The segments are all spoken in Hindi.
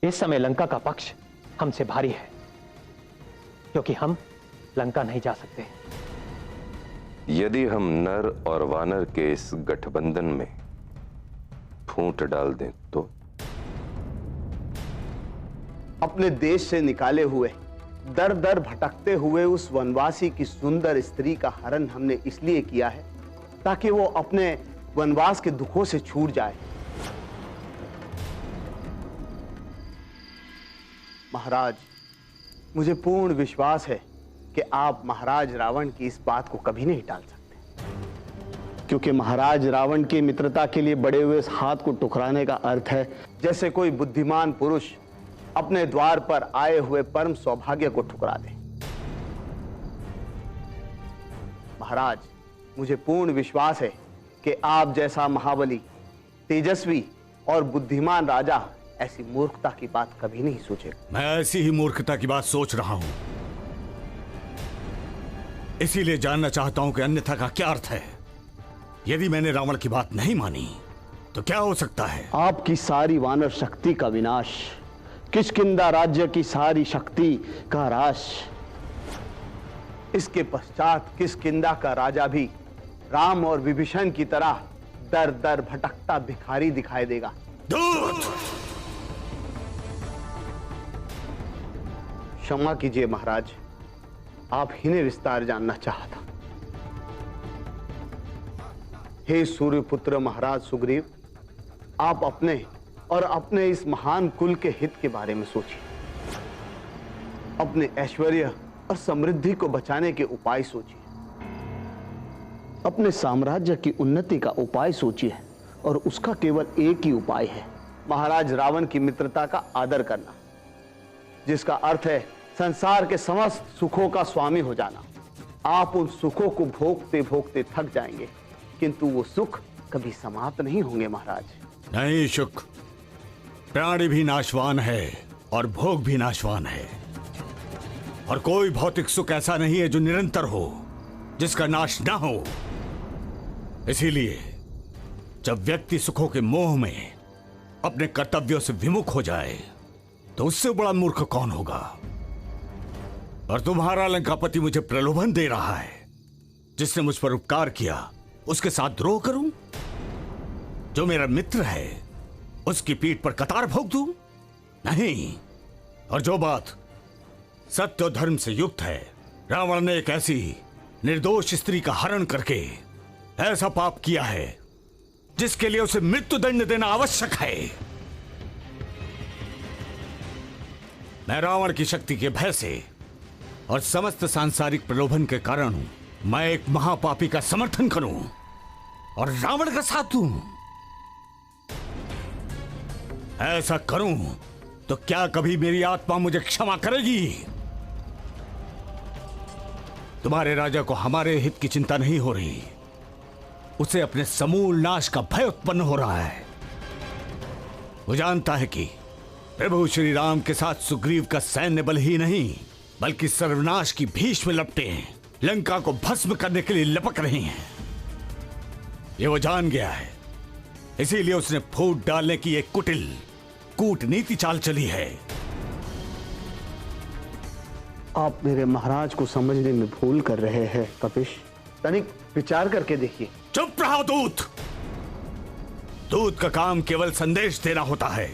इस समय लंका का पक्ष हमसे भारी है, क्योंकि हम लंका नहीं जा सकते। यदि हम नर और वानर के इस गठबंधन में फूट डाल दें तो? अपने देश से निकाले हुए, दर दर भटकते हुए उस वनवासी की सुंदर स्त्री का हरण हमने इसलिए किया है ताकि वो अपने वनवास के दुखों से छूट जाए। महाराज, मुझे पूर्ण विश्वास है कि आप महाराज रावण की इस बात को कभी नहीं टाल सकते, क्योंकि महाराज रावण की मित्रता के लिए बढ़े हुए इस हाथ को टुकराने का अर्थ है जैसे कोई बुद्धिमान पुरुष अपने द्वार पर आए हुए परम सौभाग्य को ठुकरा दे। महाराज, मुझे पूर्ण विश्वास है कि आप जैसा महाबली, तेजस्वी और बुद्धिमान राजा ऐसी मूर्खता की बात कभी नहीं सोचेगा। मैं ऐसी ही मूर्खता की बात सोच रहा हूं, इसीलिए जानना चाहता हूं कि अन्यथा का क्या अर्थ है। यदि मैंने रावण की बात नहीं मानी तो क्या हो सकता है? आपकी सारी वानर शक्ति का विनाश, किष्किंधा राज्य की सारी शक्ति का ह्रास। इसके पश्चात किष्किंधा का राजा भी राम और विभीषण की तरह दर दर भटकता भिखारी दिखाई देगा। दूत! क्षमा कीजिए महाराज, आप ही ने विस्तार जानना चाहा था। हे सूर्यपुत्र महाराज सुग्रीव, आप अपने और अपने इस महान कुल के हित के बारे में सोचिए। अपने ऐश्वर्य और समृद्धि को बचाने के उपाय सोचिए। अपने साम्राज्य की उन्नति का उपाय सोचिए, और उसका केवल एक ही उपाय है, महाराज रावण की मित्रता का आदर करना, जिसका अर्थ है संसार के समस्त सुखों का स्वामी हो जाना। आप उन सुखों को भोगते भोगते थक जाएंगे, किंतु वो सुख कभी समाप्त नहीं होंगे महाराज। नहीं शुक, प्राणी भी नाशवान है और भोग भी नाशवान है, और कोई भौतिक सुख ऐसा नहीं है जो निरंतर हो, जिसका नाश ना हो। इसीलिए जब व्यक्ति सुखों के मोह में अपने कर्तव्यों से विमुख हो जाए तो उससे बड़ा मूर्ख कौन होगा? और तुम्हारा लंकापति मुझे प्रलोभन दे रहा है, जिसने मुझ पर उपकार किया उसके साथ द्रोह करूं? जो मेरा मित्र है उसकी पीठ पर कतार भोग दूं? नहीं। और जो बात सत्य और धर्म से युक्त है, रावण ने एक ऐसी निर्दोष स्त्री का हरण करके ऐसा पाप किया है जिसके लिए उसे मृत्युदंड देना आवश्यक है। मैं रावण की शक्ति के भय से और समस्त सांसारिक प्रलोभन के कारण मैं एक महापापी का समर्थन करूं और रावण का साथ दूं? ऐसा करूं तो क्या कभी मेरी आत्मा मुझे क्षमा करेगी? तुम्हारे राजा को हमारे हित की चिंता नहीं हो रही, उसे अपने समूल नाश का भय उत्पन्न हो रहा है। वो जानता है कि प्रभु श्री राम के साथ सुग्रीव का सैन्य बल ही नहीं बल्कि सर्वनाश की भीष्म लपटें लंका को भस्म करने के लिए लपक रही हैं। ये वो जान गया है, इसीलिए उसने फूट डालने की एक कुटिल कूटनीति चाल चली है। आप मेरे महाराज को समझने में भूल कर रहे हैं कपिश। तनिक विचार करके देखिए। चुप रहो दूत। दूत का काम केवल संदेश देना होता है,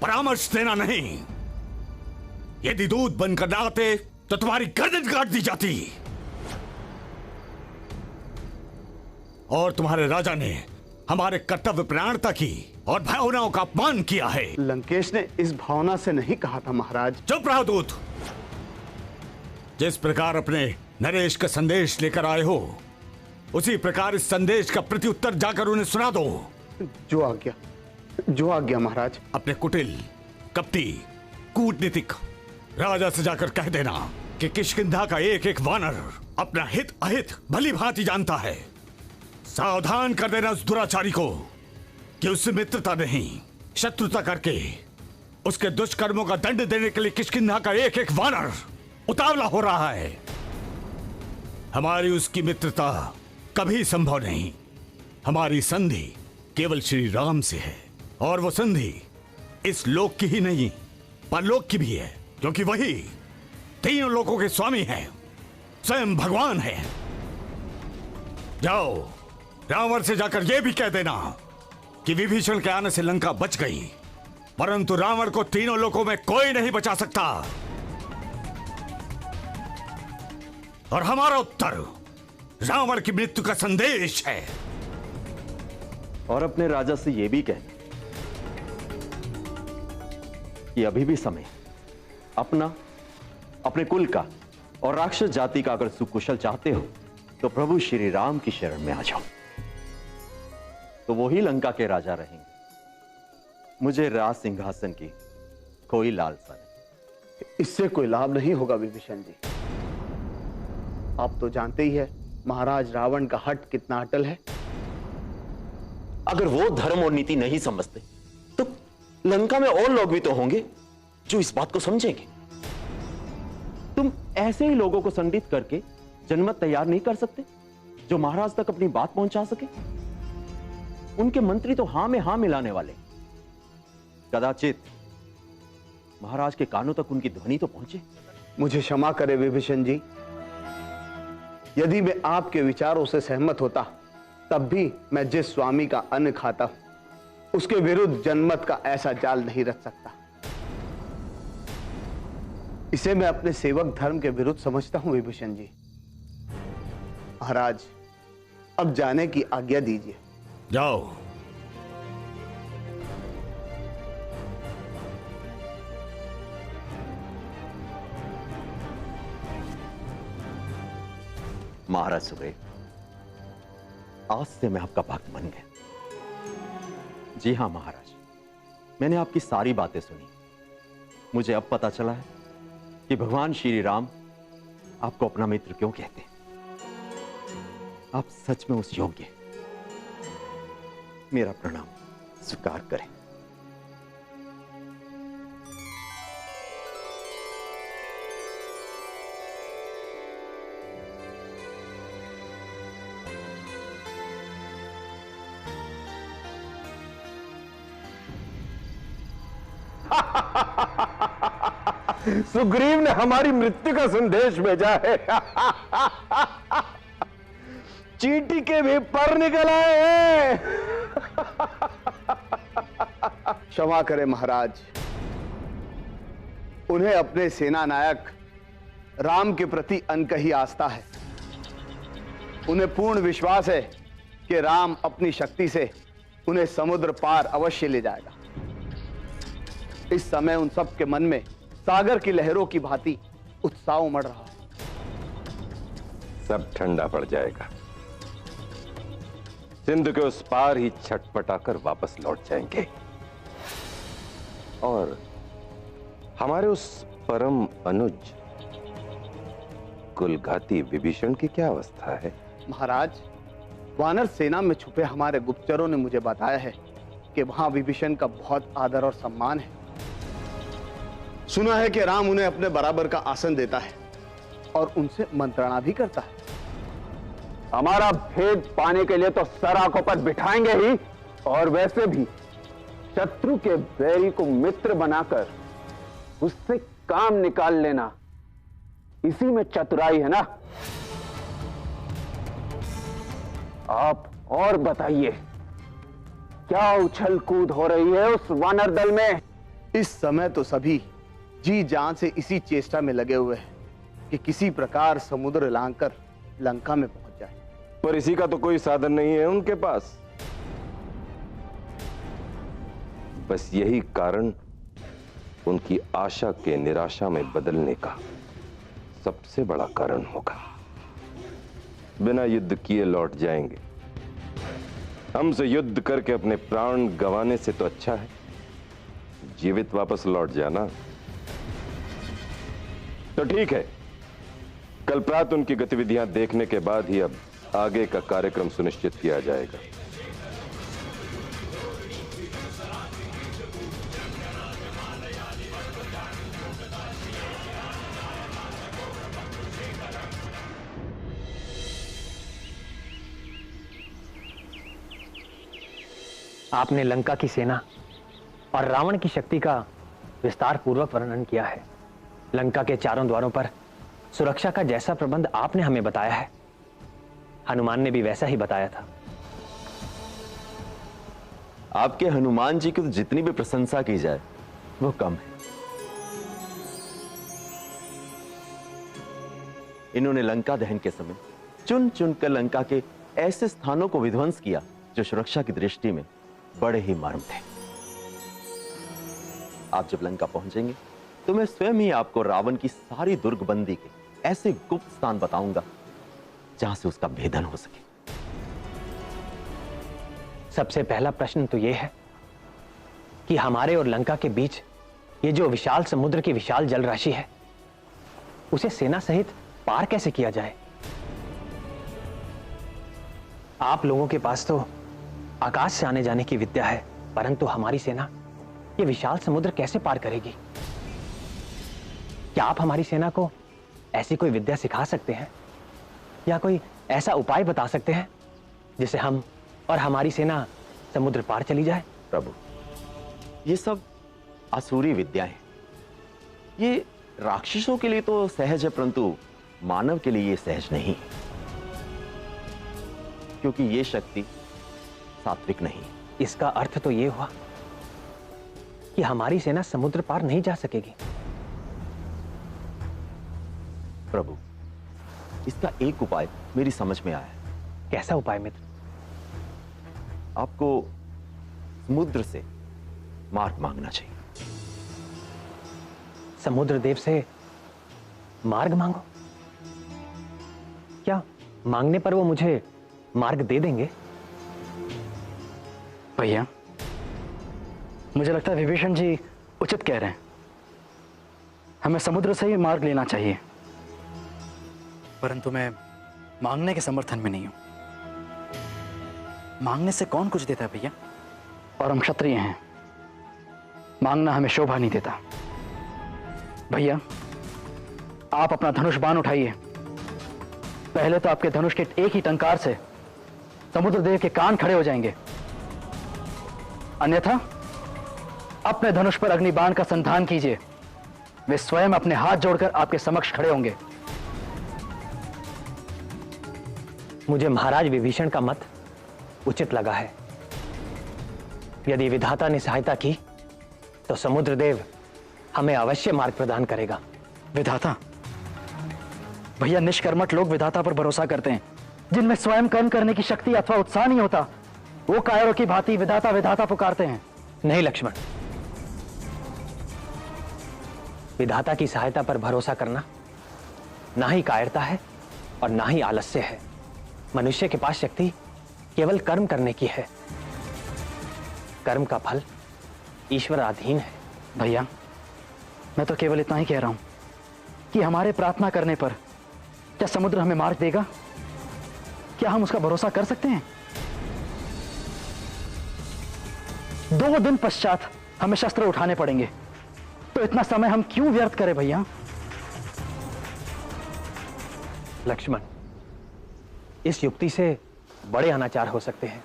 परामर्श देना नहीं। यदि दूत बनकर ना आते तो तुम्हारी गर्दन काट दी जाती। और तुम्हारे राजा ने हमारे कर्तव्य प्राणता की और भावनाओं का अपमान किया है। लंकेश ने इस भावना से नहीं कहा था महाराज। चुप रहो दूत। जिस प्रकार अपने नरेश का संदेश लेकर आए हो, उसी प्रकार इस संदेश का प्रत्युत्तर जाकर उन्हें सुना दो। जो आज्ञा महाराज। अपने कुटिल, कपटी, कूटनीतिक राजा से जाकर कह देना कि किष्किंधा का एक एक वानर अपना हित अहित भली भांति जानता है। सावधान कर देना उस दुराचारी को कि उससे मित्रता नहीं शत्रुता करके उसके दुष्कर्मों का दंड देने के लिए किष्किंधा का एक एक वानर उतावला हो रहा है। हमारी उसकी मित्रता कभी संभव नहीं। हमारी संधि केवल श्री राम से है, और वो संधि इस लोक की ही नहीं परलोक की भी है, क्योंकि वही तीनों लोकों के स्वामी हैं, स्वयं भगवान है। जाओ रावण से जाकर यह भी कह देना कि विभीषण के आने से लंका बच गई, परंतु रावण को तीनों लोकों में कोई नहीं बचा सकता। और हमारा उत्तर रावण की मृत्यु का संदेश है। और अपने राजा से यह भी कहना कि अभी भी समय, अपना, अपने कुल का और राक्षस जाति का अगर सुकुशल चाहते हो तो प्रभु श्री राम की शरण में आ जाओ, तो वो ही लंका के राजा रहेंगे। मुझे राज सिंहासन की कोई लालसा नहीं। इससे कोई लाभ नहीं होगा विभीषण जी। आप तो जानते ही है महाराज रावण का हट कितना अटल है। अगर वो धर्म और नीति नहीं समझते तो लंका में और लोग भी तो होंगे जो इस बात को समझेंगे। तुम ऐसे ही लोगों को संगठित करके जनमत तैयार नहीं कर सकते जो महाराज तक अपनी बात पहुंचा सके। उनके मंत्री तो हां में हां मिलाने वाले, कदाचित महाराज के कानों तक उनकी ध्वनि तो पहुंचे। मुझे क्षमा करें विभीषण जी, यदि मैं आपके विचारों से सहमत होता तब भी मैं जिस स्वामी का अन्न खाता हूं उसके विरुद्ध जनमत का ऐसा जाल नहीं रच सकता। इसे मैं अपने सेवक धर्म के विरुद्ध समझता हूं विभीषण जी। महाराज अब जाने की आज्ञा दीजिए। जाओ। महाराज सुग्रीव, आज से मैं आपका भक्त बन गया। जी हां महाराज, मैंने आपकी सारी बातें सुनी। मुझे अब पता चला है कि भगवान श्री राम आपको अपना मित्र क्यों कहते हैं। आप सच में उस योग्य हैं। मेरा प्रणाम स्वीकार करें। सुग्रीव ने हमारी मृत्यु का संदेश भेजा है। चींटी के भी पर निकल आए हैं। क्षमा करें महाराज, उन्हें अपने सेना नायक राम के प्रति अनकही आस्था है। उन्हें पूर्ण विश्वास है कि राम अपनी शक्ति से उन्हें समुद्र पार अवश्य ले जाएगा। इस समय उन सब के मन में सागर की लहरों की भांति उत्साह उमड़ रहा है। सब ठंडा पड़ जाएगा। सिंधु के उस पार ही छटपटाकर वापस लौट जाएंगे। और हमारे उस परम अनुज कुलघाती विभीषण की क्या अवस्था है? महाराज, वानर सेना में छुपे हमारे गुप्तचरों ने मुझे बताया है कि वहां विभीषण का बहुत आदर और सम्मान है। सुना है कि राम उन्हें अपने बराबर का आसन देता है और उनसे मंत्रणा भी करता है। हमारा भेद पाने के लिए तो सर आंखों पर बिठाएंगे ही, और वैसे भी शत्रु के बैरी को मित्र बनाकर उससे काम निकाल लेना, इसी में चतुराई है ना। आप और बताइए, क्या उछल कूद हो रही है उस वानर दल में? इस समय तो सभी जी जान से इसी चेष्टा में लगे हुए हैं कि किसी प्रकार समुद्र लांघकर लंका में पहुंच जाए। पर इसी का तो कोई साधन नहीं है उनके पास। बस यही कारण उनकी आशा के निराशा में बदलने का सबसे बड़ा कारण होगा। बिना युद्ध किए लौट जाएंगे। हमसे युद्ध करके अपने प्राण गंवाने से तो अच्छा है जीवित वापस लौट जाना। तो ठीक है, कल प्रातः उनकी गतिविधियां देखने के बाद ही अब आगे का कार्यक्रम सुनिश्चित किया जाएगा। आपने लंका की सेना और रावण की शक्ति का विस्तार पूर्वक वर्णन किया है। लंका के चारों द्वारों पर सुरक्षा का जैसा प्रबंध आपने हमें बताया है, हनुमान ने भी वैसा ही बताया था। आपके हनुमान जी की तो जितनी भी प्रशंसा की जाए वो कम है। इन्होंने लंका दहन के समय चुन चुनकर लंका के ऐसे स्थानों को विध्वंस किया जो सुरक्षा की दृष्टि में बड़े ही मर्म थे। आप जब लंका पहुंचेंगे तो मैं स्वयं ही आपको रावण की सारी दुर्गबंदी के ऐसे गुप्त स्थान बताऊंगा जहां से उसका भेदन हो सके। सबसे पहला प्रश्न तो यह है कि हमारे और लंका के बीच ये जो विशाल समुद्र की विशाल जल राशि है, उसे सेना सहित पार कैसे किया जाए? आप लोगों के पास तो आकाश से आने जाने की विद्या है, परंतु हमारी सेना ये विशाल समुद्र कैसे पार करेगी? क्या आप हमारी सेना को ऐसी कोई विद्या सिखा सकते हैं या कोई ऐसा उपाय बता सकते हैं जिससे हम और हमारी सेना समुद्र पार चली जाए? प्रभु, ये सब आसुरी विद्या है। ये राक्षसों के लिए तो सहज है, परंतु मानव के लिए ये सहज नहीं, क्योंकि ये शक्ति सात्विक नहीं। इसका अर्थ तो ये हुआ कि हमारी सेना समुद्र पार नहीं जा सकेगी। प्रभु, इसका एक उपाय मेरी समझ में आया है। कैसा उपाय मित्र? आपको समुद्र से मार्ग मांगना चाहिए। समुद्र देव से मार्ग मांगो? क्या मांगने पर वो मुझे मार्ग दे देंगे? भैया, मुझे लगता है विभीषण जी उचित कह रहे हैं। हमें समुद्र से ही मार्ग लेना चाहिए, परंतु मैं मांगने के समर्थन में नहीं हूं। मांगने से कौन कुछ देता है भैया? और हम क्षत्रिय हैं, मांगना हमें शोभा नहीं देता। भैया, आप अपना धनुष बाण उठाइए। पहले तो आपके धनुष के एक ही टंकार से समुद्र देव के कान खड़े हो जाएंगे, अन्यथा अपने धनुष पर अग्निबाण का संधान कीजिए। वे स्वयं अपने हाथ जोड़कर आपके समक्ष खड़े होंगे। मुझे महाराज विभीषण का मत उचित लगा है। यदि विधाता ने सहायता की तो समुद्र देव हमें अवश्य मार्ग प्रदान करेगा। विधाता? भैया, निष्कर्मठ लोग विधाता पर भरोसा करते हैं, जिनमें स्वयं कर्म करने की शक्ति अथवा उत्साह नहीं होता। वो कायरों की भांति विधाता विधाता पुकारते हैं। नहीं लक्ष्मण, विधाता की सहायता पर भरोसा करना ना ही कायरता है और ना ही आलस्य है। मनुष्य के पास शक्ति केवल कर्म करने की है। कर्म का फल ईश्वराधीन है। भैया, मैं तो केवल इतना ही कह रहा हूं कि हमारे प्रार्थना करने पर क्या समुद्र हमें मार्ग देगा? क्या हम उसका भरोसा कर सकते हैं? 2 दिन पश्चात हमें शस्त्र उठाने पड़ेंगे, तो इतना समय हम क्यों व्यर्थ करें भैया? लक्ष्मण, इस युक्ति से बड़े अनाचार हो सकते हैं।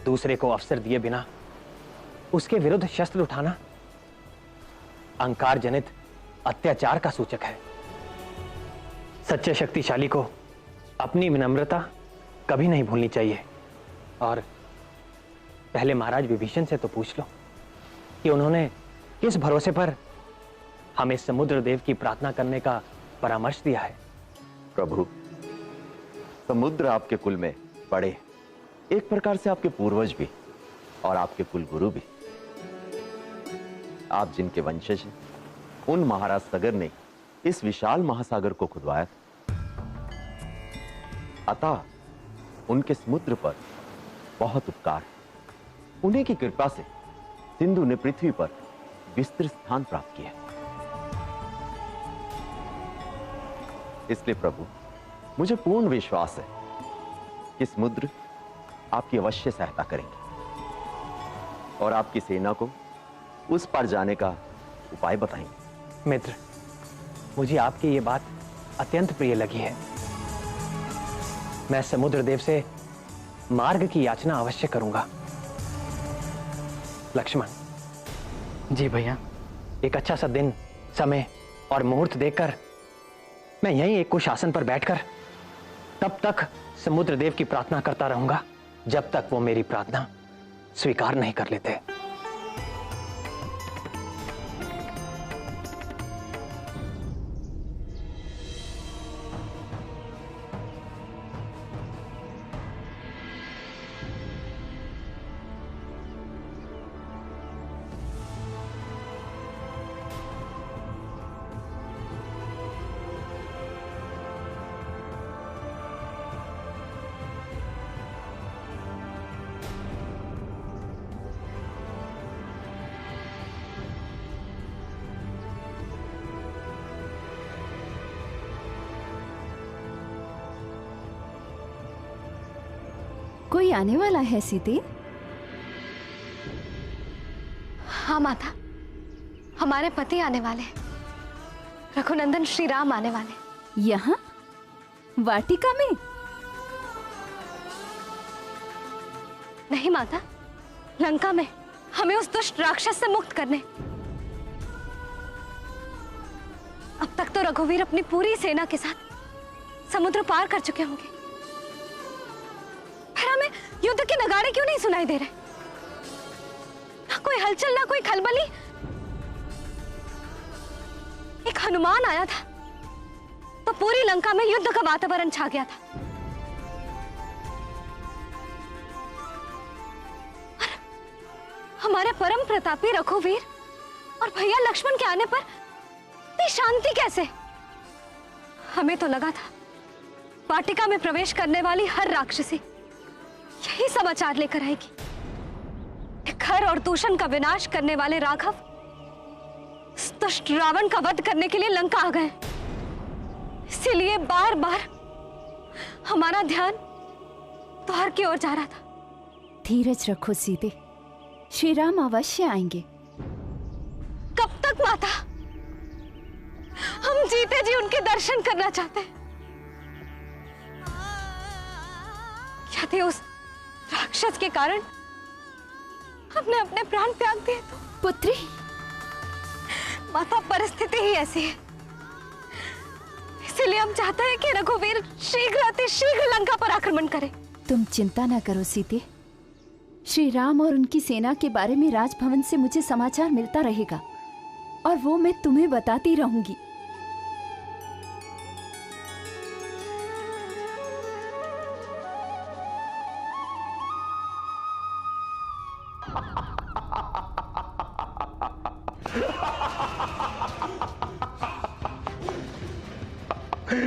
दूसरे को अवसर दिए बिना उसके विरुद्ध शस्त्र उठाना अहंकार जनित अत्याचार का सूचक है। सच्चे शक्तिशाली को अपनी विनम्रता कभी नहीं भूलनी चाहिए। और पहले महाराज विभीषण से तो पूछ लो कि उन्होंने किस भरोसे पर हमें समुद्र देव की प्रार्थना करने का परामर्श दिया है। प्रभु, समुद्र आपके कुल में बड़े हैं, एक प्रकार से आपके पूर्वज भी और आपके कुल गुरु भी। आप जिनके वंशज हैं, उन महाराज सगर ने इस विशाल महासागर को खुदवाया था। अतः उनके समुद्र पर बहुत उपकार है। उन्हीं की कृपा से सिंधु ने पृथ्वी पर विस्तृत स्थान प्राप्त किया। इसलिए प्रभु, मुझे पूर्ण विश्वास है कि समुद्र आपकी अवश्य सहायता करेंगे और आपकी सेना को उस पार जाने का उपाय बताएंगे। मित्र, मुझे आपकी ये बात अत्यंत प्रिय लगी है। मैं समुद्र देव से मार्ग की याचना अवश्य करूंगा। लक्ष्मण, जी भैया। एक अच्छा सा दिन, समय और मुहूर्त देखकर मैं यहीं एक कुश आसन पर बैठकर तब तक समुद्र देव की प्रार्थना करता रहूंगा जब तक वो मेरी प्रार्थना स्वीकार नहीं कर लेते। कोई आने वाला है सीते? हाँ माता, हमारे पति आने वाले, रघुनंदन श्री राम आने वाले। यहाँ वाटिका में? नहीं माता, लंका में, हमें उस दुष्ट राक्षस से मुक्त करने। अब तक तो रघुवीर अपनी पूरी सेना के साथ समुद्र पार कर चुके होंगे, फिर हमें युद्ध के नगाड़े क्यों नहीं सुनाई दे रहे? ना कोई हलचल, ना कोई खलबली। एक हनुमान आया था तो पूरी लंका में युद्ध का वातावरण छा गया था। हमारे परम प्रतापी रघुवीर और भैया लक्ष्मण के आने पर इतनी शांति कैसे? हमें तो लगा था वाटिका में प्रवेश करने वाली हर राक्षसी यही समाचार लेकर आएगी। खर और दूषण का विनाश करने वाले राघव दुष्ट रावण का वध करने के लिए लंका आ गए। इसीलिए बार बार हमारा ध्यान द्वार की ओर जा रहा था। धीरज रखो सीते, श्री राम अवश्य आएंगे। कब तक माता? हम जीते जी उनके दर्शन करना चाहते हैं। यदि उस राक्षस के कारण हमने अपने प्राण त्याग दिए तो? पुत्री, माता परिस्थिति ही ऐसी है, इसीलिए हम चाहते हैं कि रघुवीर शीघ्र अति शीघ्र लंका पर आक्रमण करे। तुम चिंता ना करो सीते, श्री राम और उनकी सेना के बारे में राजभवन से मुझे समाचार मिलता रहेगा और वो मैं तुम्हें बताती रहूंगी।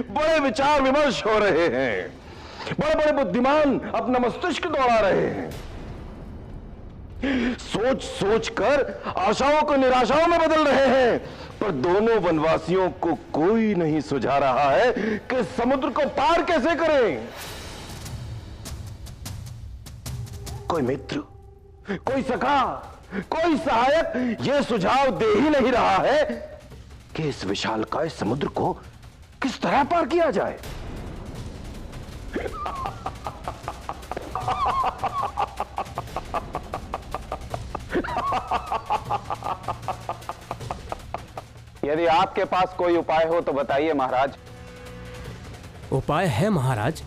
बड़े विचार विमर्श हो रहे हैं, बड़े बड़े बुद्धिमान अपना मस्तिष्क दौड़ा रहे हैं, सोच सोच कर आशाओं को निराशाओं में बदल रहे हैं, पर दोनों वनवासियों को कोई नहीं सुझा रहा है कि समुद्र को पार कैसे करें। कोई मित्र, कोई सखा, कोई सहायक यह सुझाव दे ही नहीं रहा है कि इस विशालकाय समुद्र को किस तरह पार किया जाए। यदि आपके पास कोई उपाय हो तो बताइए महाराज। उपाय है महाराज।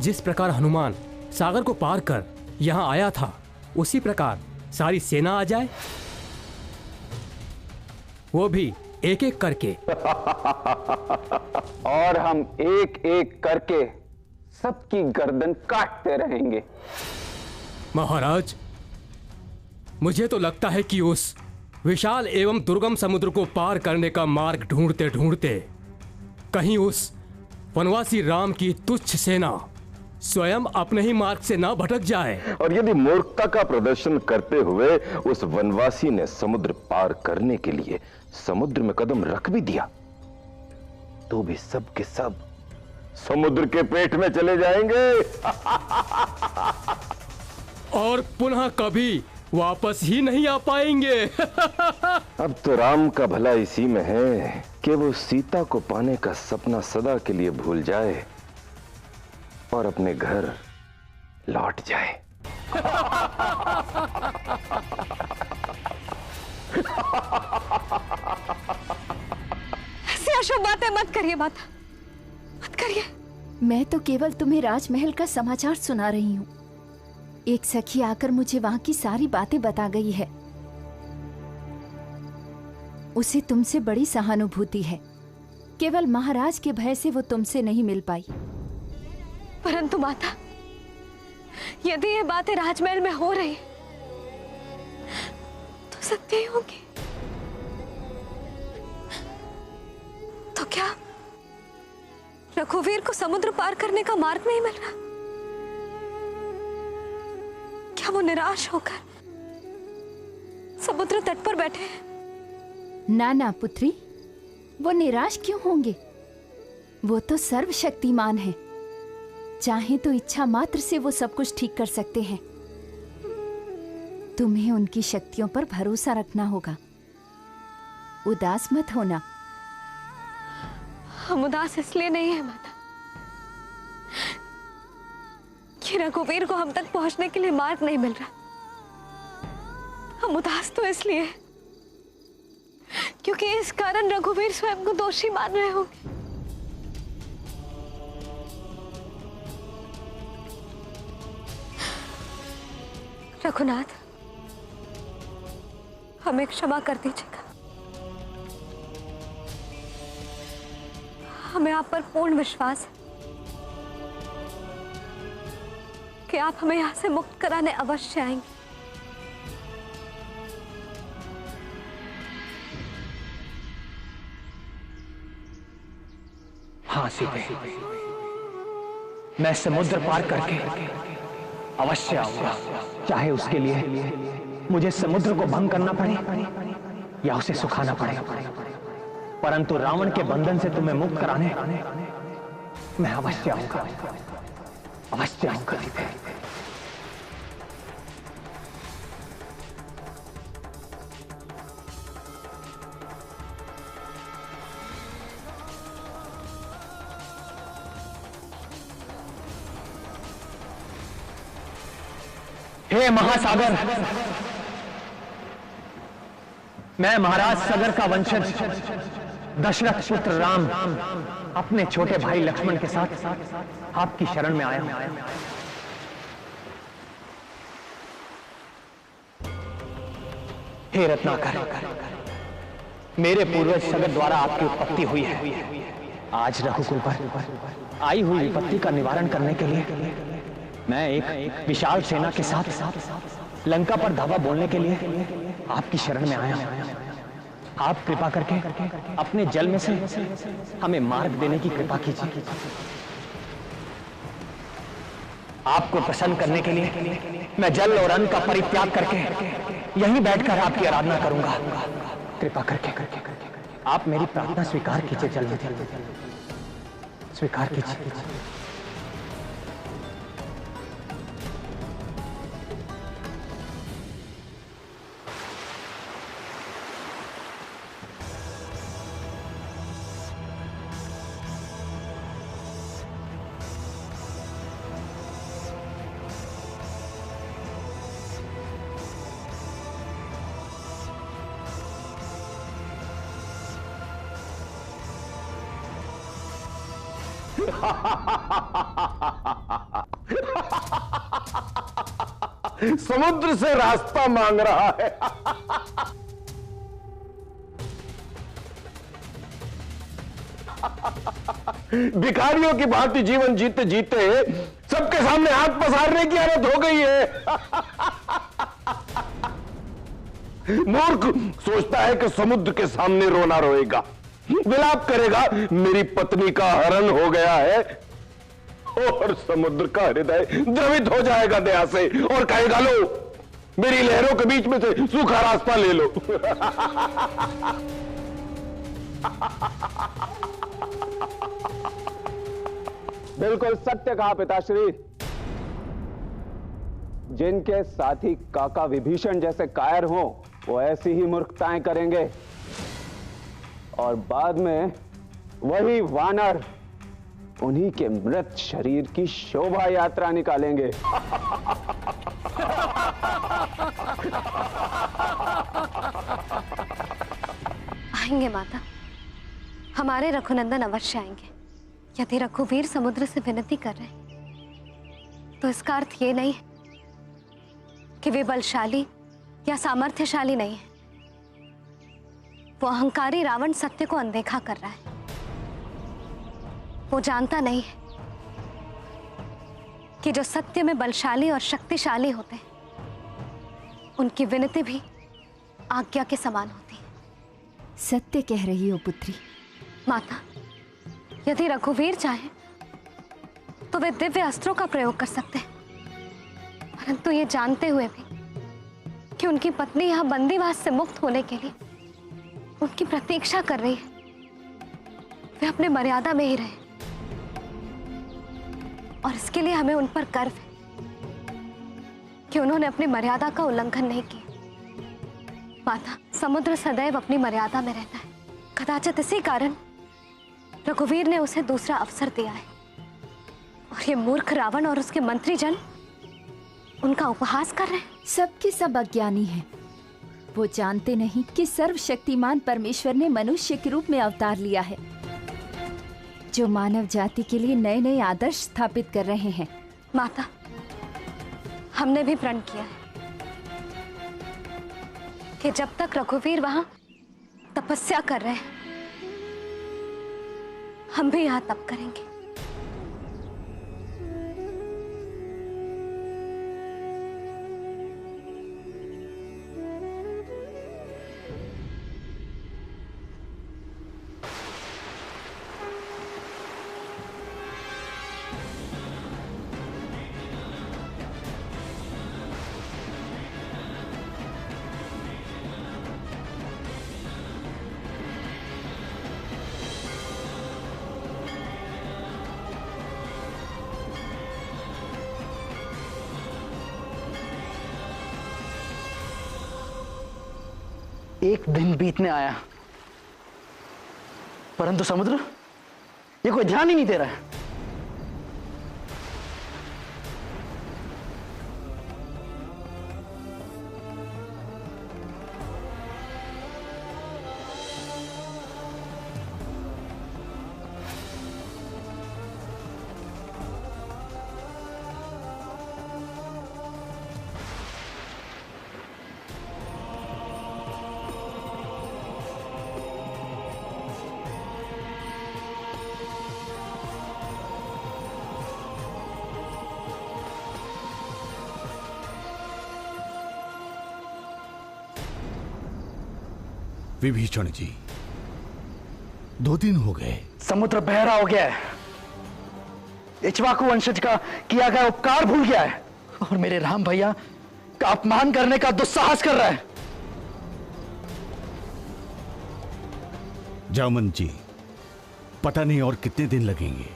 जिस प्रकार हनुमान सागर को पार कर यहां आया था, उसी प्रकार सारी सेना आ जाए, वो भी एक एक करके। और हम एक एक करके सबकी गर्दन काटते रहेंगे। महाराज, मुझे तो लगता है कि उस विशाल एवं दुर्गम समुद्र को पार करने का मार्ग ढूंढते ढूंढते कहीं उस वनवासी राम की तुच्छ सेना स्वयं अपने ही मार्ग से ना भटक जाए। और यदि मूर्खता का प्रदर्शन करते हुए उस वनवासी ने समुद्र पार करने के लिए समुद्र में कदम रख भी दिया, तो भी सब के सब समुद्र के पेट में चले जाएंगे और पुनः कभी वापस ही नहीं आ पाएंगे। अब तो राम का भला इसी में है कि वो सीता को पाने का सपना सदा के लिए भूल जाए और अपने घर लौट जाए। ऐसी अशुभ बातें मत करिए माता, मत करिए। मैं तो केवल तुम्हें राजमहल का समाचार सुना रही हूँ। एक सखी आकर मुझे वहां की सारी बातें बता गई है। उसे तुमसे बड़ी सहानुभूति है, केवल महाराज के भय से वो तुमसे नहीं मिल पाई। परंतु माता, यदि ये बातें राजमहल में हो रही तो सत्य ही होगी। तो क्या रघुवीर को समुद्र पार करने का मार्ग नहीं मिल रहा? क्या वो निराश होकर समुद्र तट पर बैठे हैं? ना ना पुत्री, वो निराश क्यों होंगे? वो तो सर्वशक्तिमान है, चाहे तो इच्छा मात्र से वो सब कुछ ठीक कर सकते हैं। तुम्हें उनकी शक्तियों पर भरोसा रखना होगा, उदास मत होना। हम उदास इसलिए नहीं है माता कि रघुवीर को हम तक पहुंचने के लिए मार्ग नहीं मिल रहा। हम उदास तो इसलिए हैं क्योंकि इस कारण रघुवीर स्वयं को दोषी मान रहे होंगे। रघुनाथ, हमें क्षमा कर दीजिएगा। हमें आप पर पूर्ण विश्वास है कि आप हमें यहां से मुक्त कराने अवश्य आएंगे। हाँ सीते, मैं समुद्र पार करके अवश्य आऊंगा, चाहे उसके लिए मुझे समुद्र को भंग करना पड़े या उसे सुखाना पड़े। परंतु रावण के बंधन से तुम्हें मुक्त कराने मैं अवश्य आऊंगा, अवश्य आऊंगा सीते। हे महासागर, मैं महाराज सागर का वंशज दशरथ पुत्र राम अपने छोटे भाई लक्ष्मण के साथ आपकी शरण में आया हूं। हे रत्नाकर, मेरे पूर्वज सगर द्वारा आपकी उत्पत्ति हुई है। आज रघुकुल पर आई हुई विपत्ति का निवारण करने के लिए मैं एक विशाल सेना के साथ लंका पर धावा बोलने के लिए आपकी शरण में आया हूं। आप कृपा करके अपने जल में से हमें मार्ग देने की कृपा कीजिए। आपको प्रसन्न करने के लिए मैं जल और अन्न का परित्याग करके यहीं बैठकर आपकी आराधना करूंगा। कृपा करके आप मेरी प्रार्थना स्वीकार कीजिए। जल्दी स्वीकार कीजिए। समुद्र से रास्ता मांग रहा है। भिखारियों की भांति जीवन जीते जीते सबके सामने हाथ पसारने की आदत हो गई है। मूर्ख सोचता है कि समुद्र के सामने रोना रोएगा, विलाप करेगा, मेरी पत्नी का हरण हो गया है, और समुद्र का हृदय द्रवित हो जाएगा दया से और कहेगा, लो मेरी लहरों के बीच में से सूखा रास्ता ले लो। बिल्कुल सत्य कहा पिताश्री। जिनके साथी काका विभीषण जैसे कायर हों, वो ऐसी ही मूर्खताएं करेंगे और बाद में वही वानर उन्हीं के मृत शरीर की शोभा यात्रा निकालेंगे। आएंगे माता, हमारे रघुनंदन अवश्य आएंगे। यदि रघुवीर समुद्र से विनती कर रहे हैं तो इसका अर्थ ये नहीं कि वे बलशाली या सामर्थ्यशाली नहीं है। वो अहंकारी रावण सत्य को अनदेखा कर रहा है। वो जानता नहीं है कि जो सत्य में बलशाली और शक्तिशाली होते हैं उनकी विनती भी आज्ञा के समान होती है। सत्य कह रही हो पुत्री। माता, यदि रघुवीर चाहे तो वे दिव्य अस्त्रों का प्रयोग कर सकते हैं, परंतु ये जानते हुए भी कि उनकी पत्नी यहां बंदीवास से मुक्त होने के लिए उनकी प्रतीक्षा कर रही है, वे अपने मर्यादा में ही रहे। और इसके लिए हमें उन पर गर्व है कि उन्होंने अपनी मर्यादा का उल्लंघन नहीं किया। माता, समुद्र सदैव अपनी मर्यादा में रहता है। कदाचित इसी कारण रघुवीर ने उसे दूसरा अवसर दिया है और ये मूर्ख रावण और उसके मंत्रीजन उनका उपहास कर रहे हैं। सबके सब अज्ञानी हैं। वो जानते नहीं कि सर्वशक्तिमान परमेश्वर ने मनुष्य के रूप में अवतार लिया है, जो मानव जाति के लिए नए नए आदर्श स्थापित कर रहे हैं। माता, हमने भी प्रण किया है कि जब तक रघुवीर वहां तपस्या कर रहे हैं हम भी यहां तप करेंगे। एक दिन बीतने आया, परंतु समुद्र ये कोई ध्यान ही नहीं दे रहा है। विभीषण जी, 2 दिन हो गए। समुद्र बहरा हो गया है, इक्ष्वाकु वंशज का किया गया उपकार भूल गया है और मेरे राम भैया का अपमान करने का दुस्साहस कर रहा है। जामन जी, पता नहीं और कितने दिन लगेंगे।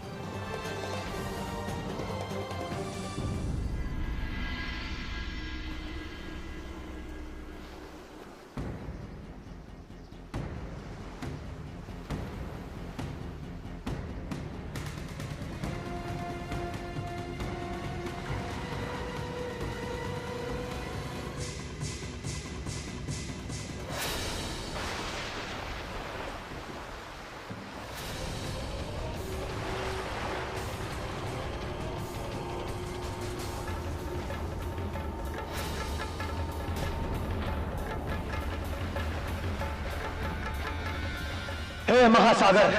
हे महासागर,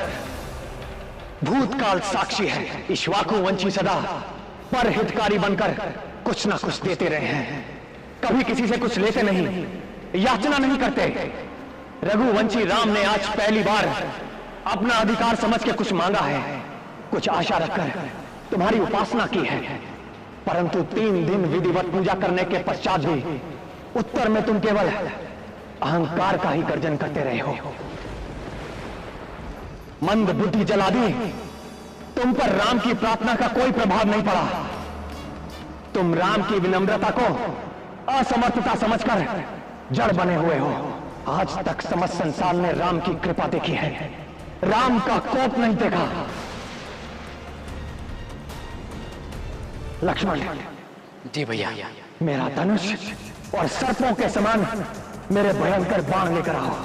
भूतकाल साक्षी है। इक्ष्वाकु वंशी सदा पर हितकारी बनकर कुछ ना कुछ देते रहे हैं। कभी किसी से कुछ लेते नहीं, याचना नहीं करते। रघुवंशी राम ने आज पहली बार अपना अधिकार समझ के कुछ मांगा है, कुछ आशा रखकर तुम्हारी उपासना की है, परंतु 3 दिन विधिवत पूजा करने के पश्चात भी उत्तर में तुम केवल अहंकार का ही गर्जन करते रहे हो। मंद बुद्धि जला दी, तुम पर राम की प्रार्थना का कोई प्रभाव नहीं पड़ा। तुम राम की विनम्रता को असमर्थता समझकर जड़ बने हुए हो। आज तक समस्त संसार ने राम की कृपा देखी है, राम का कोप नहीं देखा। लक्ष्मण, जी भैया। मेरा धनुष और सर्पों के समान मेरे भयंकर बाण लेकर आओ।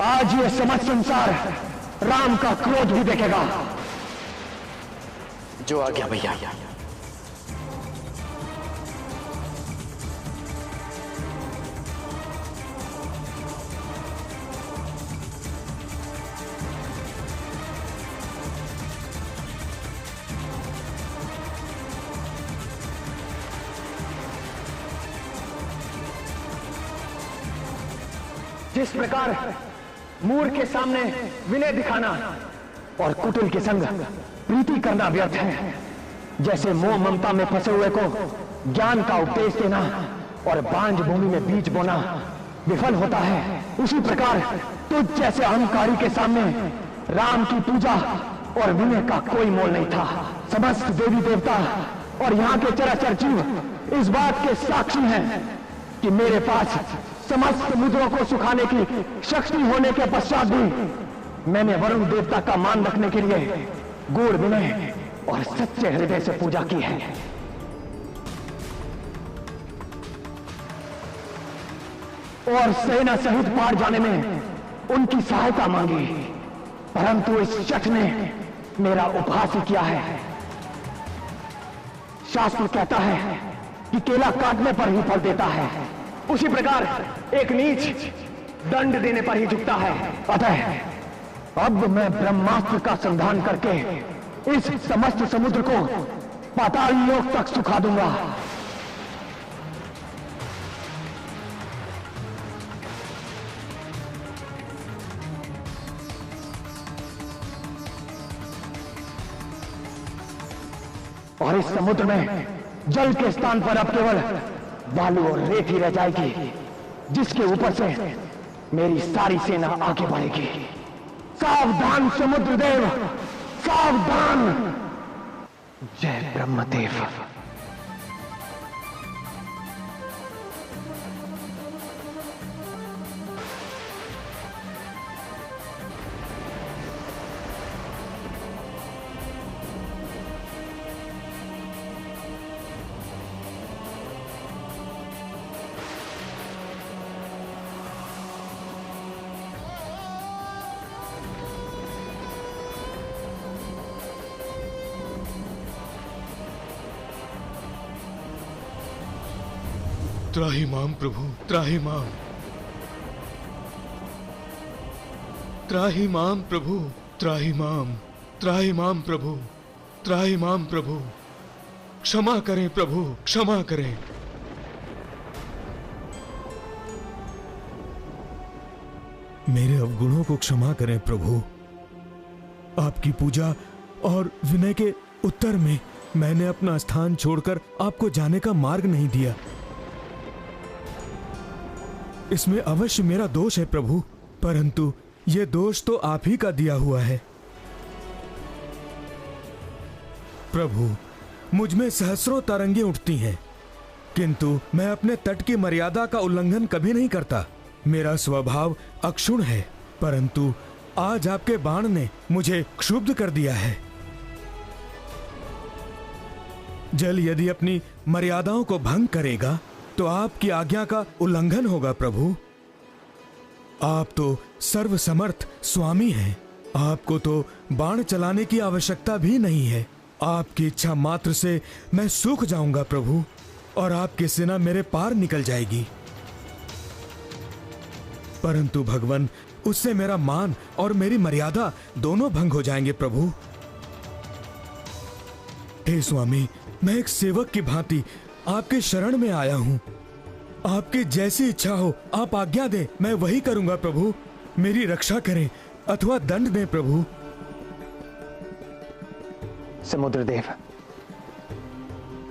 आज ये समस्त संसार राम का क्रोध भी देखेगा। जो आ गया भैया। जिस प्रकार मूर के सामने विनय दिखाना और कुटिल के संग प्रीति करना व्यर्थ है, जैसे मोह ममता में फंसे हुए को ज्ञान का उपदेश देना और बांझ भूमि में बीज बोना विफल होता है, उसी प्रकार तुझ जैसे अहंकारी के सामने राम की पूजा और विनय का कोई मोल नहीं था। समस्त देवी देवता और यहाँ के चराचर जीव इस बात के साक्षी हैं कि मेरे पास समस्त समुद्रों को सुखाने की शक्ति होने के पश्चात भी मैंने वरुण देवता का मान रखने के लिए गूढ़ विनय और सच्चे हृदय से पूजा की है। और सेना सहित पार जाने में उनकी सहायता मांगी, परंतु इस शठ ने मेरा उपहास ही किया है। शास्त्र कहता है कि केला काटने पर ही फल देता है, उसी प्रकार एक नीच दंड देने पर ही झुकता है। अतः अब मैं ब्रह्मास्त्र का संधान करके इस समस्त समुद्र को पाताल लोक तक सुखा दूंगा। और इस समुद्र में जल के स्थान पर अब केवल बालू और रेत ही रह जाएगी, जिसके ऊपर से मेरी सारी सेना आगे बढ़ेगी। सावधान समुद्रदेव, सावधान। जय ब्रह्मदेव। त्राहिमाम प्रभु, त्राहिमाम, त्राहिमाम प्रभु, त्राहिमाम, त्राहिमाम प्रभु, त्राहिमाम प्रभु। क्षमा करें प्रभु, क्षमा करें। मेरे अवगुणों को क्षमा करें प्रभु। आपकी पूजा और विनय के उत्तर में मैंने अपना स्थान छोड़कर आपको जाने का मार्ग नहीं दिया। इसमें अवश्य मेरा दोष है प्रभु, परंतु यह दोष तो आप ही का दिया हुआ है। प्रभु, मुझ में सहस्रों तरंगें उठती हैं, किंतु मैं अपने तट की मर्यादा का उल्लंघन कभी नहीं करता। मेरा स्वभाव अक्षुण्ण है, परंतु आज आपके बाण ने मुझे क्षुब्ध कर दिया है। जल यदि अपनी मर्यादाओं को भंग करेगा तो आपकी आज्ञा का उल्लंघन होगा प्रभु। आप तो सर्वसमर्थ स्वामी हैं, आपको तो बाण चलाने की आवश्यकता भी नहीं है। आपकी इच्छा मात्र से मैं सूख जाऊंगा प्रभु, और आपकी सेना मेरे पार निकल जाएगी। परंतु भगवान, उससे मेरा मान और मेरी मर्यादा दोनों भंग हो जाएंगे प्रभु। हे स्वामी, मैं एक सेवक की भांति आपके शरण में आया हूं। आपकी जैसी इच्छा हो आप आज्ञा दें, मैं वही करूंगा प्रभु। मेरी रक्षा करें अथवा दंड दें प्रभु। समुद्रदेव,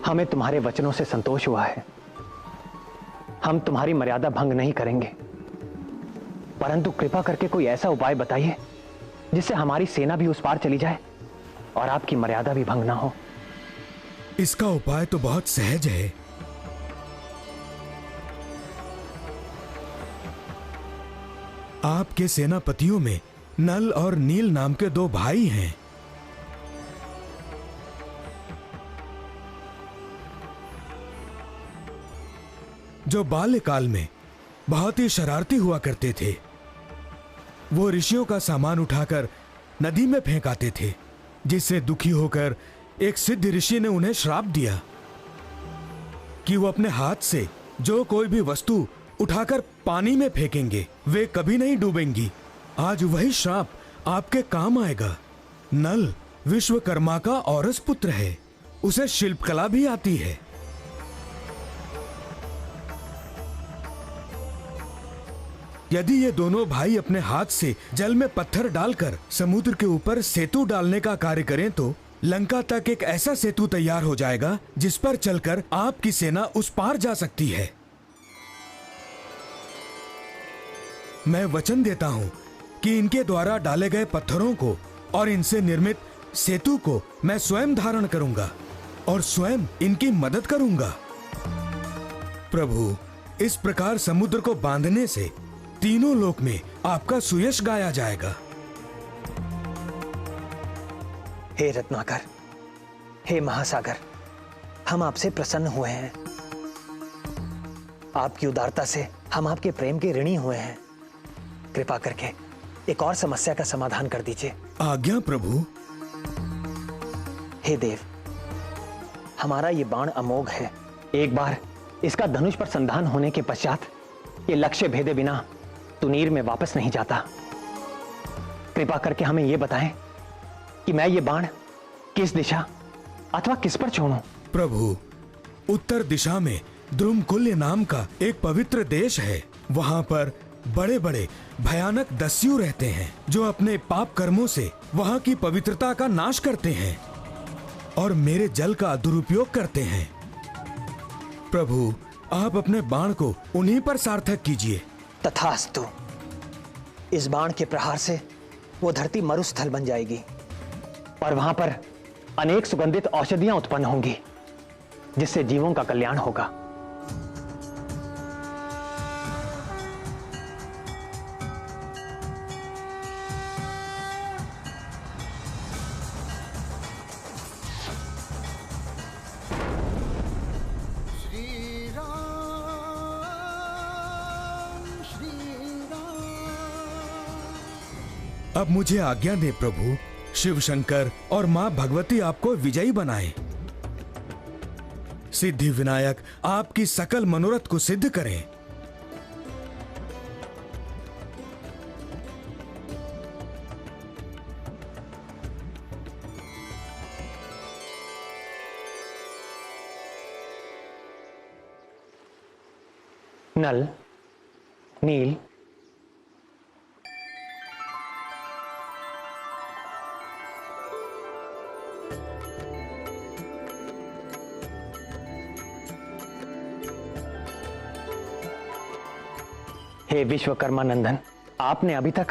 हमें तुम्हारे वचनों से संतोष हुआ है। हम तुम्हारी मर्यादा भंग नहीं करेंगे, परंतु कृपा करके कोई ऐसा उपाय बताइए जिससे हमारी सेना भी उस पार चली जाए और आपकी मर्यादा भी भंग ना हो। इसका उपाय तो बहुत सहज है। आपके सेनापतियों में नल और नील नाम के दो भाई हैं। जो बाल्यकाल में बहुत ही शरारती हुआ करते थे। वो ऋषियों का सामान उठाकर नदी में फेंक आते थे, जिससे दुखी होकर एक सिद्ध ऋषि ने उन्हें श्राप दिया कि वो अपने हाथ से जो कोई भी वस्तु उठाकर पानी में फेंकेंगे वे कभी नहीं डूबेंगी। आज वही श्राप आपके काम आएगा। नल विश्वकर्मा का औरस पुत्र है, उसे शिल्पकला भी आती है। यदि ये दोनों भाई अपने हाथ से जल में पत्थर डालकर समुद्र के ऊपर सेतु डालने का कार्य करें तो लंका तक एक ऐसा सेतु तैयार हो जाएगा जिस पर चलकर आपकी सेना उस पार जा सकती है। मैं वचन देता हूं कि इनके द्वारा डाले गए पत्थरों को और इनसे निर्मित सेतु को मैं स्वयं धारण करूंगा और स्वयं इनकी मदद करूंगा। प्रभु, इस प्रकार समुद्र को बांधने से तीनों लोक में आपका सुयश गाया जाएगा। हे रत्नाकर, हे महासागर, हम आपसे प्रसन्न हुए हैं। आपकी उदारता से हम आपके प्रेम के ऋणी हुए हैं। कृपा करके एक और समस्या का समाधान कर दीजिए। आज्ञा प्रभु। हे देव, हमारा ये बाण अमोघ है। एक बार इसका धनुष पर संधान होने के पश्चात ये लक्ष्य भेदे बिना तुनीर में वापस नहीं जाता। कृपा करके हमें यह बताएं कि मैं ये बाण किस दिशा अथवा किस पर छोड़ूं? प्रभु, उत्तर दिशा में द्रुमकुल्य नाम का एक पवित्र देश है। वहां पर बड़े बड़े भयानक दस्यु रहते हैं जो अपने पाप कर्मों से वहां की पवित्रता का नाश करते हैं और मेरे जल का दुरुपयोग करते हैं। प्रभु, आप अपने बाण को उन्हीं पर सार्थक कीजिए। तथास्तु। इस बाण के प्रहार से वो धरती मरुस्थल बन जाएगी और वहां पर अनेक सुगंधित औषधियां उत्पन्न होंगी, जिससे जीवों का कल्याण होगा। अब मुझे आज्ञा दे प्रभु, शिव शंकर और मां भगवती आपको विजयी बनाएं। सिद्धि विनायक आपकी सकल मनोरथ को सिद्ध करें। नल, नील, हे विश्वकर्मा नंदन, आपने अभी तक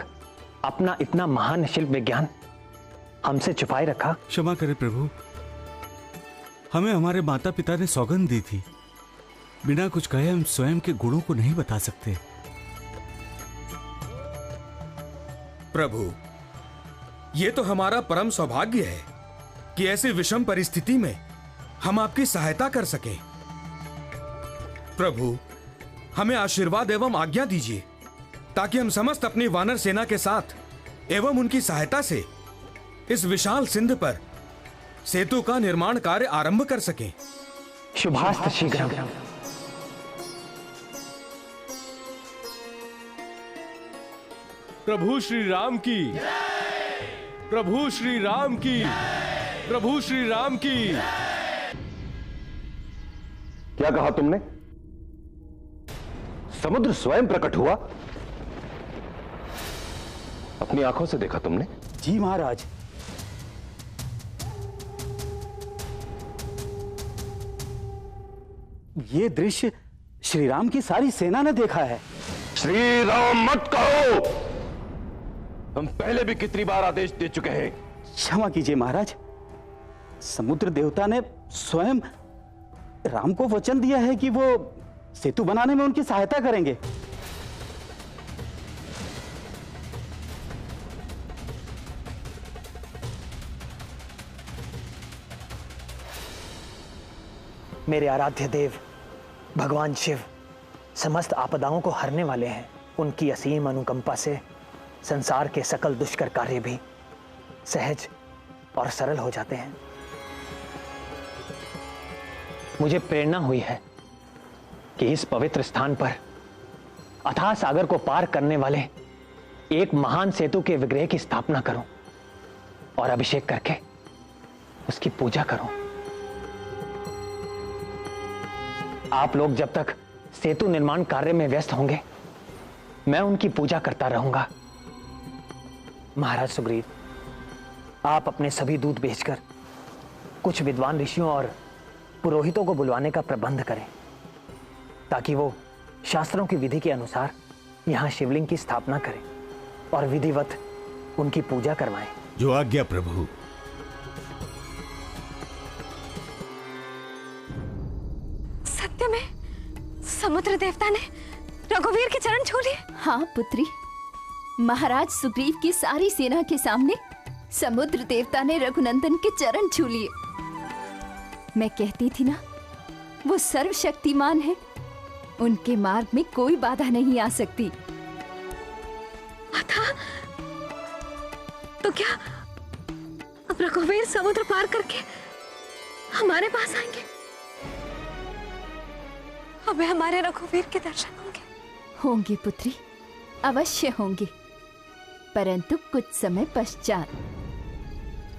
अपना इतना महान शिल्प विज्ञान हमसे छुपाए रखा। क्षमा करें प्रभु, हमें हमारे माता पिता ने सौगंध दी थी, बिना कुछ कहे हम स्वयं के गुणों को नहीं बता सकते। प्रभु, यह तो हमारा परम सौभाग्य है कि ऐसी विषम परिस्थिति में हम आपकी सहायता कर सकें। प्रभु, हमें आशीर्वाद एवं आज्ञा दीजिए ताकि हम समस्त अपनी वानर सेना के साथ एवं उनकी सहायता से इस विशाल सिंध पर सेतु का निर्माण कार्य आरंभ कर सकें। शुभास्त शीघ्रम। प्रभु श्री राम की, प्रभु श्री राम की, प्रभु श्री राम की। क्या कहा तुमने? समुद्र स्वयं प्रकट हुआ? अपनी आंखों से देखा तुमने? जी महाराज। ये दृश्य श्री राम की सारी सेना ने देखा है। श्री राम मत कहो, हम पहले भी कितनी बार आदेश दे चुके हैं। क्षमा कीजिए महाराज, समुद्र देवता ने स्वयं राम को वचन दिया है कि वो सेतु बनाने में उनकी सहायता करेंगे। मेरे आराध्य देव भगवान शिव समस्त आपदाओं को हरने वाले हैं। उनकी असीम अनुकंपा से संसार के सकल दुष्कर कार्य भी सहज और सरल हो जाते हैं। मुझे प्रेरणा हुई है कि इस पवित्र स्थान पर अथाह सागर को पार करने वाले एक महान सेतु के विग्रह की स्थापना करूं और अभिषेक करके उसकी पूजा करूं। आप लोग जब तक सेतु निर्माण कार्य में व्यस्त होंगे, मैं उनकी पूजा करता रहूंगा। महाराज सुग्रीव, आप अपने सभी दूत भेजकर कुछ विद्वान ऋषियों और पुरोहितों को बुलवाने का प्रबंध करें, ताकि वो शास्त्रों की विधि के अनुसार यहां शिवलिंग की स्थापना करें और विधिवत उनकी पूजा करवाएं। जो आज्ञा प्रभु। सत्य में समुद्र देवता ने रघुवीर के चरण छू लिए। हाँ पुत्री, महाराज सुग्रीव की सारी सेना के सामने समुद्र देवता ने रघुनंदन के चरण छू लिए। मैं कहती थी ना, वो सर्वशक्तिमान है, उनके मार्ग में कोई बाधा नहीं आ सकती। था तो क्या अब रघुवीर समुद्र पार करके हमारे पास आएंगे? हमें हमारे रघुवीर के दर्शन होंगे। होंगे पुत्री, अवश्य होंगे, परंतु कुछ समय पश्चात।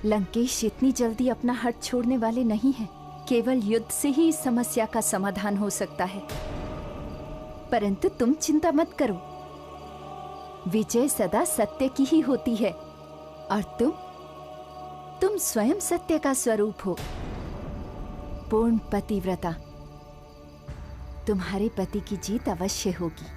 लंकेश इतनी जल्दी अपना हट छोड़ने वाले नहीं हैं। केवल युद्ध से ही इस समस्या का समाधान हो सकता है। परंतु तुम चिंता मत करो, विजय सदा सत्य की ही होती है और तुम स्वयं सत्य का स्वरूप हो। पूर्ण पतिव्रता, तुम्हारे पति की जीत अवश्य होगी।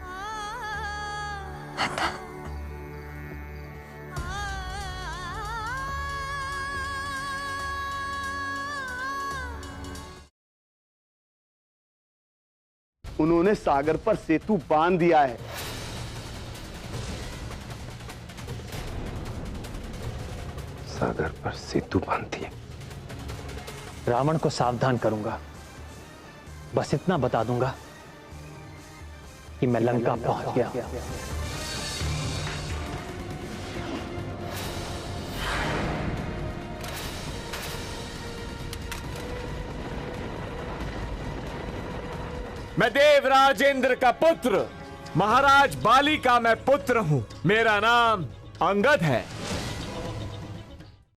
उन्होंने सागर पर सेतु बांध दिया है। सागर पर सेतु बांध दिया। रावण को सावधान करूंगा। बस इतना बता दूंगा कि मैं लंका पहुंच गया। मैं देवराज इंद्र का पुत्र, महाराज बाली का मैं पुत्र हूं। मेरा नाम अंगद है।